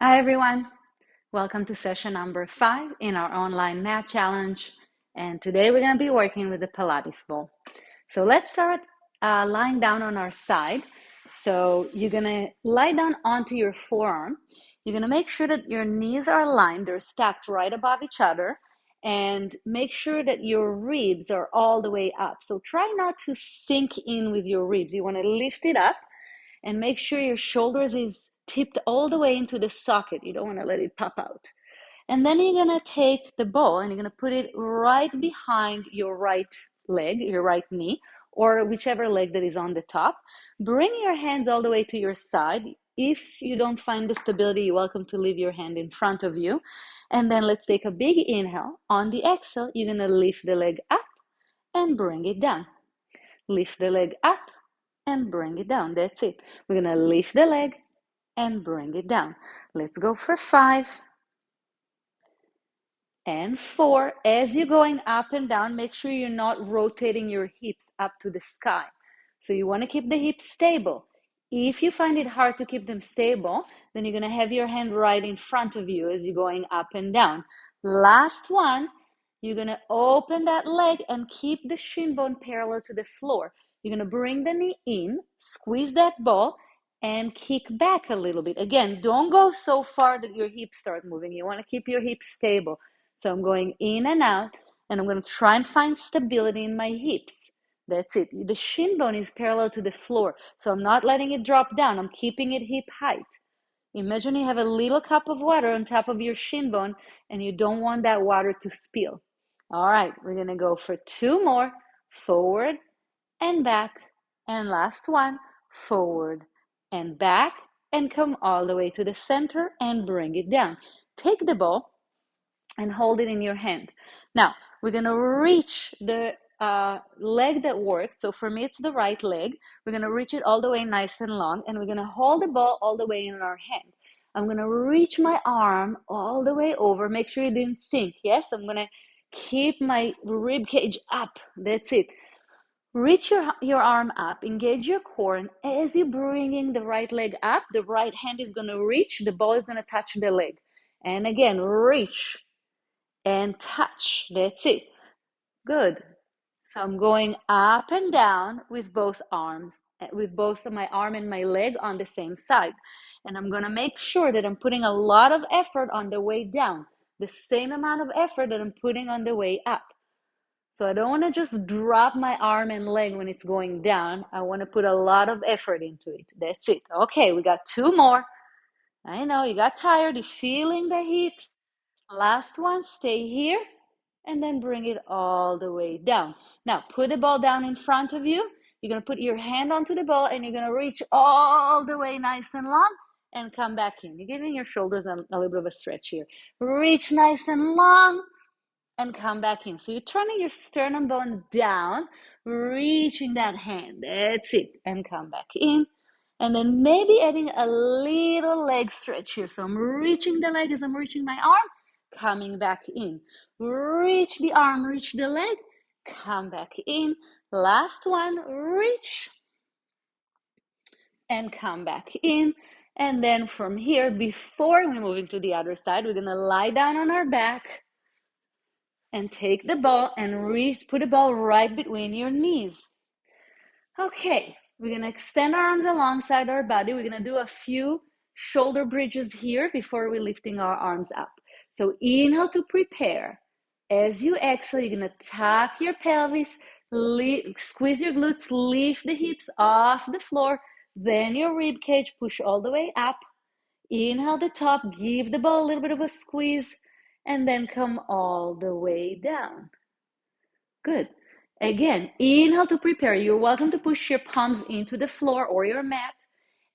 Hi everyone, welcome to session number 5 in our online mat challenge. And today we're going to be working with the Pilates ball. So let's start lying down on our side. So you're going to lie down onto your forearm. You're going to make sure that your knees are aligned, they're stacked right above each other, and make sure that your ribs are all the way up. So try not to sink in with your ribs. You want to lift it up and make sure your shoulders is tipped all the way into the socket. You don't want to let it pop out. And then you're going to take the ball and you're going to put it right behind your right leg, your right knee, or whichever leg that is on the top. Bring your hands all the way to your side. If you don't find the stability, you're welcome to leave your hand in front of you. And then let's take a big inhale. On the exhale, you're going to lift the leg up and bring it down. Lift the leg up and bring it down. That's it. We're going to lift the leg and bring it down. Let's go for 5 and 4. As you're going up and down, make sure you're not rotating your hips up to the sky. So you want to keep the hips stable. If you find it hard to keep them stable, then you're going to have your hand right in front of you as you're going up and down. Last one, you're going to open that leg and keep the shin bone parallel to the floor. You're going to bring the knee in, squeeze that ball, and kick back a little bit. Again, don't go so far that your hips start moving. You want to keep your hips stable. So I'm going in and out, and I'm going to try and find stability in my hips. That's it. The shin bone is parallel to the floor, so I'm not letting it drop down. I'm keeping it hip height. Imagine you have a little cup of water on top of your shin bone, and you don't want that water to spill. All right, we're going to go for 2 more. Forward and back. And last one, forward and back, and come all the way to the center and bring it down. Take the ball and hold it in your hand. Now, we're going to reach the leg that worked. So for me, it's the right leg. We're going to reach it all the way nice and long, and we're going to hold the ball all the way in our hand. I'm going to reach my arm all the way over. Make sure it didn't sink. Yes, I'm going to keep my rib cage up. That's it. Reach your arm up, engage your core, and as you're bringing the right leg up, the right hand is going to reach, the ball is going to touch the leg. And again, reach and touch. That's it. Good. So I'm going up and down with both arms, with both my arm and my leg on the same side. And I'm going to make sure that I'm putting a lot of effort on the way down, the same amount of effort that I'm putting on the way up. So I don't want to just drop my arm and leg when it's going down. I want to put a lot of effort into it. That's it. Okay, we got 2 more. I know you got tired. You're feeling the heat. Last one, stay here and then bring it all the way down. Now, put the ball down in front of you. You're going to put your hand onto the ball and you're going to reach all the way nice and long and come back in. You're giving your shoulders a little bit of a stretch here. Reach nice and long and come back in. So you're turning your sternum bone down, reaching that hand. That's it. And come back in. And then maybe adding a little leg stretch here. So I'm reaching the leg as I'm reaching my arm, coming back in. Reach the arm, reach the leg, come back in. Last one, reach and come back in. And then from here, before we're moving to the other side, we're going to lie down on our back and take the ball and put the ball right between your knees. Okay, we're going to extend our arms alongside our body. We're going to do a few shoulder bridges here before we're lifting our arms up. So inhale to prepare. As you exhale, you're going to tuck your pelvis, squeeze your glutes, lift the hips off the floor, then your rib cage, push all the way up. Inhale the top, give the ball a little bit of a squeeze, and then come all the way down. Good. Again, inhale to prepare. You're welcome to push your palms into the floor or your mat.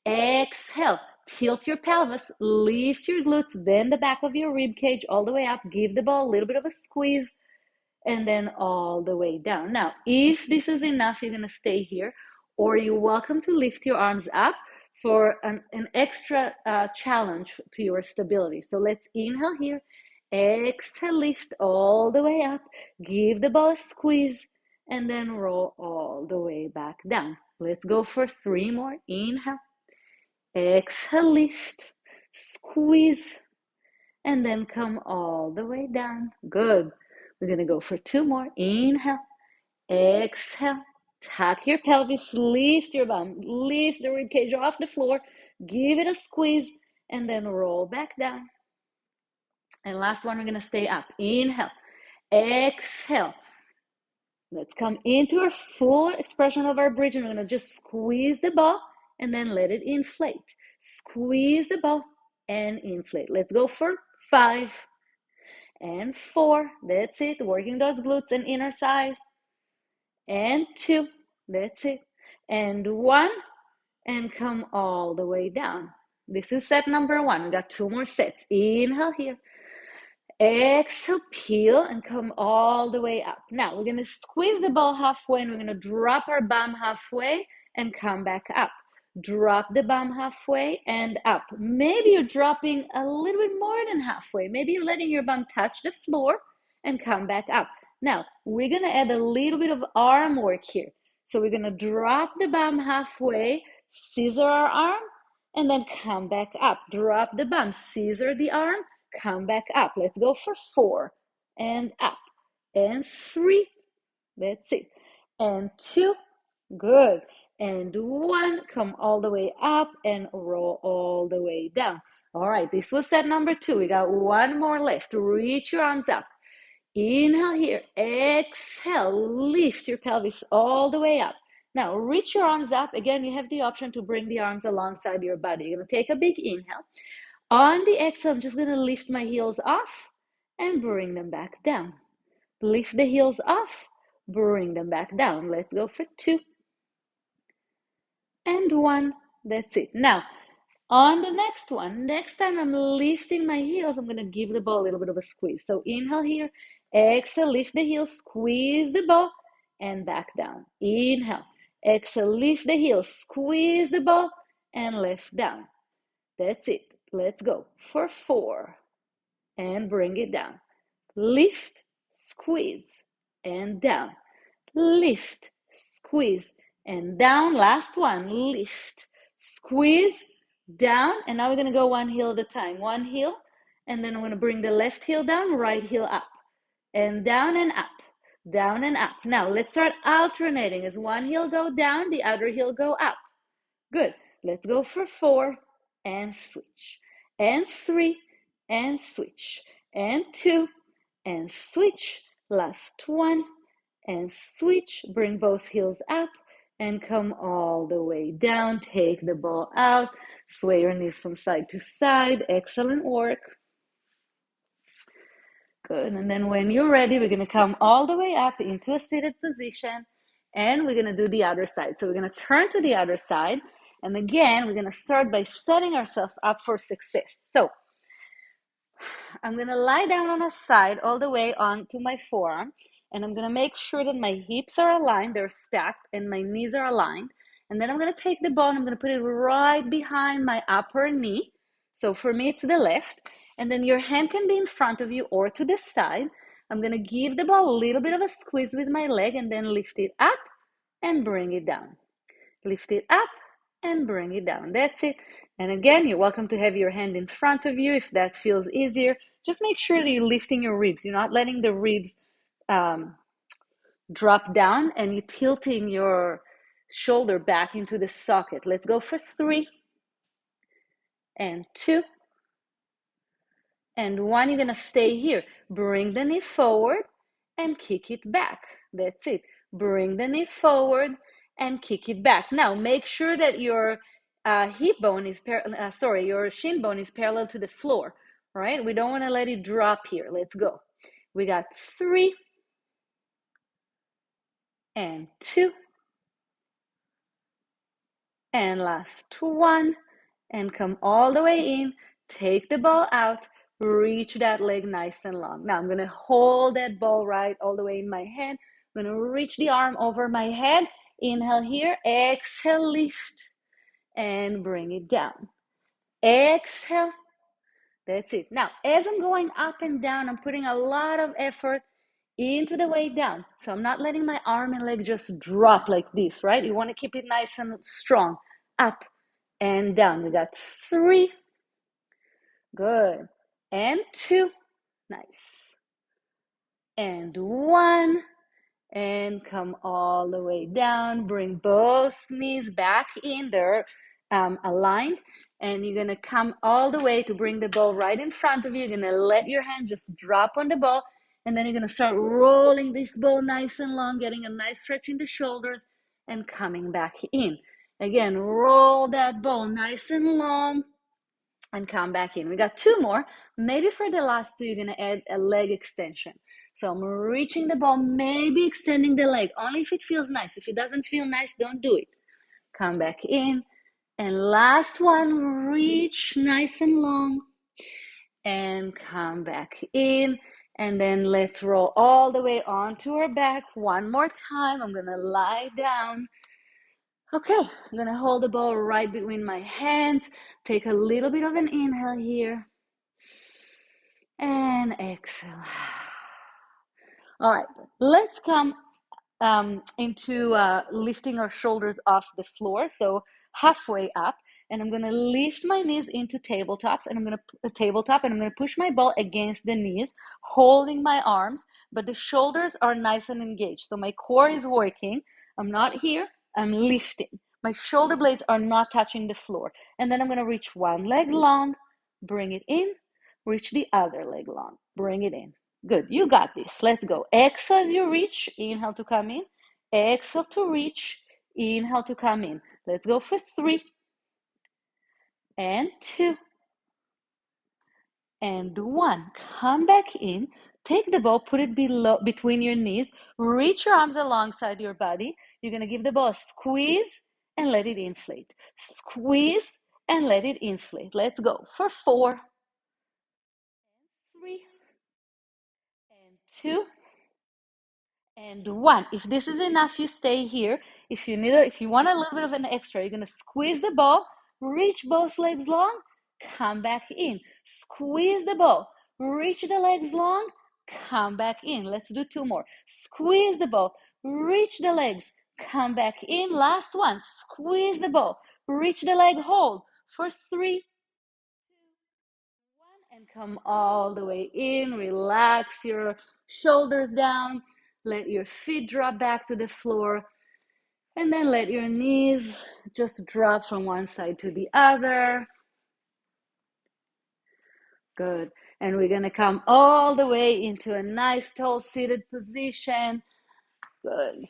Exhale, tilt your pelvis, lift your glutes, bend the back of your rib cage all the way up. Give the ball a little bit of a squeeze, and then all the way down. Now, if this is enough, you're going to stay here, or you're welcome to lift your arms up for an extra challenge to your stability. So let's inhale here. Exhale, lift all the way up. Give the ball a squeeze, and then roll all the way back down. Let's go for 3 more. Inhale. Exhale, lift. squeeze, and then come all the way down. Good. We're going to go for 2 more. Inhale, exhale, tuck your pelvis, lift your bum, lift the rib cage off the floor, give it a squeeze, and then roll back down. And last one, we're going to stay up. Inhale, exhale. Let's come into our full expression of our bridge, and we're going to just squeeze the ball and then let it inflate. Squeeze the ball and inflate. Let's go for 5 and 4. That's it. Working those glutes and inner thigh. And 2. That's it. And 1. And come all the way down. This is set number 1. We got 2 more sets. Inhale here. Exhale, peel and come all the way up. Now we're going to squeeze the ball halfway, and we're going to drop our bum halfway and come back up. Drop the bum halfway and up. Maybe you're dropping a little bit more than halfway. Maybe you're letting your bum touch the floor and come back up. Now we're going to add a little bit of arm work here. So we're going to drop the bum halfway, scissor our arm, and then come back up. Drop the bum, scissor the arm, come back up. Let's go for 4 and up and 3. That's it. And 2. Good. And 1. Come all the way up and roll all the way down. All right, this was set number 2. We got 1 more left. Reach your arms up. Inhale here. Exhale. Lift your pelvis all the way up. Now reach your arms up. Again, you have the option to bring the arms alongside your body. You're going to take a big inhale. On the exhale, I'm just going to lift my heels off and bring them back down. Lift the heels off, bring them back down. Let's go for 2 and 1. That's it. Now, on the next one, next time I'm lifting my heels, I'm going to give the ball a little bit of a squeeze. So inhale here, exhale, lift the heels, squeeze the ball, and back down. Inhale, exhale, lift the heels, squeeze the ball, and lift down. That's it. Let's go for 4 and bring it down. Lift, squeeze, and down. Lift, squeeze, and down. Last one. Lift, squeeze, down. And now we're going to go 1 heel at a time. 1 heel, and then I'm going to bring the left heel down, right heel up, and down and up, down and up. Now let's start alternating. As 1 heel go down, the other heel go up. Good. Let's go for 4 and switch, and 3 and switch, and 2 and switch. Last 1 and switch. Bring both heels up and come all the way down. Take the ball out. Sway your knees from side to side. Excellent work. Good. And then when you're ready, we're going to come all the way up into a seated position, and we're going to do the other side. So we're going to turn to the other side. And again, we're going to start by setting ourselves up for success. So I'm going to lie down on a side all the way onto my forearm, and I'm going to make sure that my hips are aligned, they're stacked, and my knees are aligned. And then I'm going to take the ball and I'm going to put it right behind my upper knee. So for me, it's the left. And then your hand can be in front of you or to the side. I'm going to give the ball a little bit of a squeeze with my leg and then lift it up and bring it down. Lift it up and bring it down. That's it. And again, you're welcome to have your hand in front of you if that feels easier. Just make sure that you're lifting your ribs. You're not letting the ribs drop down, and you're tilting your shoulder back into the socket. Let's go for 3 and 2 and 1. You're going to stay here. Bring the knee forward and kick it back. That's it. Bring the knee forward and kick it back. Now, make sure that your hip bone is your shin bone is parallel to the floor. All right? We don't want to let it drop here. Let's go. We got 3 and 2 and last 1, and come all the way in. Take the ball out. Reach that leg nice and long. Now I'm going to hold that ball right all the way in my hand. I'm going to reach the arm over my head. Inhale here. Exhale, lift and bring it down. Exhale. That's it. Now, as I'm going up and down, I'm putting a lot of effort into the way down. So I'm not letting my arm and leg just drop like this, right? You want to keep it nice and strong. Up and down. We got 3 Good. And 2. Nice. And 1. And come all the way down. Bring both knees back in there, aligned. And you're going to come all the way to bring the ball right in front of you. You're going to let your hand just drop on the ball. And then you're going to start rolling this ball nice and long, getting a nice stretch in the shoulders and coming back in. Again, roll that ball nice and long and come back in. We got 2 more. Maybe for the last 2, you're going to add a leg extension. So I'm reaching the ball, maybe extending the leg, only if it feels nice. If it doesn't feel nice, don't do it. Come back in. And last one, reach nice and long. And come back in. And then let's roll all the way onto our back. One more time. I'm going to lie down. Okay, I'm going to hold the ball right between my hands. Take a little bit of an inhale here. And exhale. All right, let's come into lifting our shoulders off the floor. So halfway up, and I'm gonna lift my knees into tabletops, and I'm gonna push my ball against the knees, holding my arms, but the shoulders are nice and engaged. So my core is working. I'm not here. I'm lifting. My shoulder blades are not touching the floor. And then I'm gonna reach one leg long, bring it in, reach the other leg long, bring it in. Good, you got this. Let's go. Exhale as you reach, inhale to come in. Exhale to reach, inhale to come in. Let's go for 3 and 2 and 1. Come back in. Take the ball, put it between your knees. Reach your arms alongside your body. You're going to give the ball a squeeze and let it inflate. Squeeze and let it inflate. Let's go for 4, 3 and 2 and 1. If this is enough, you stay here. If you want a little bit of an extra, you're gonna squeeze the ball, reach both legs long, come back in. Squeeze the ball, reach the legs long, come back in. Let's do 2 more. Squeeze the ball, reach the legs, come back in. Last one. Squeeze the ball, reach the leg, hold for 3, 2, 1, and come all the way in. Relax your shoulders down. Let your feet drop back to the floor. And then let your knees just drop from one side to the other. Good. And we're going to come all the way into a nice tall seated position. Good.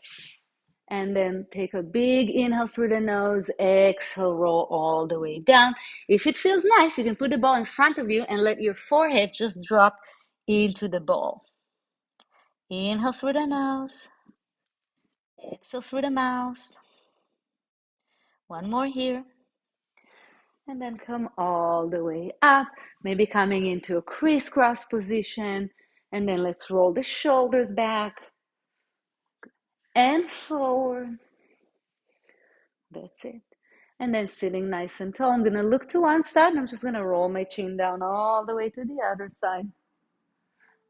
And then take a big inhale through the nose. Exhale, roll all the way down. If it feels nice, you can put the ball in front of you and let your forehead just drop into the ball. Inhale through the nose. Exhale through the mouth. One more here. And then come all the way up, maybe coming into a crisscross position. And then let's roll the shoulders back and forward. That's it. And then sitting nice and tall. I'm going to look to one side and I'm just going to roll my chin down all the way to the other side.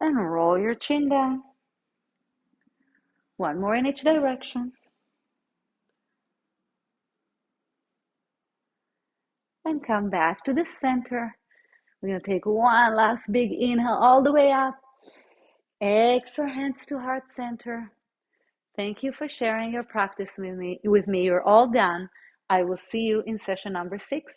And roll your chin down. One more in each direction. And come back to the center. We're going to take one last big inhale all the way up. Exhale, hands to heart center. Thank you for sharing your practice with me. You're all done. I will see you in session number 6.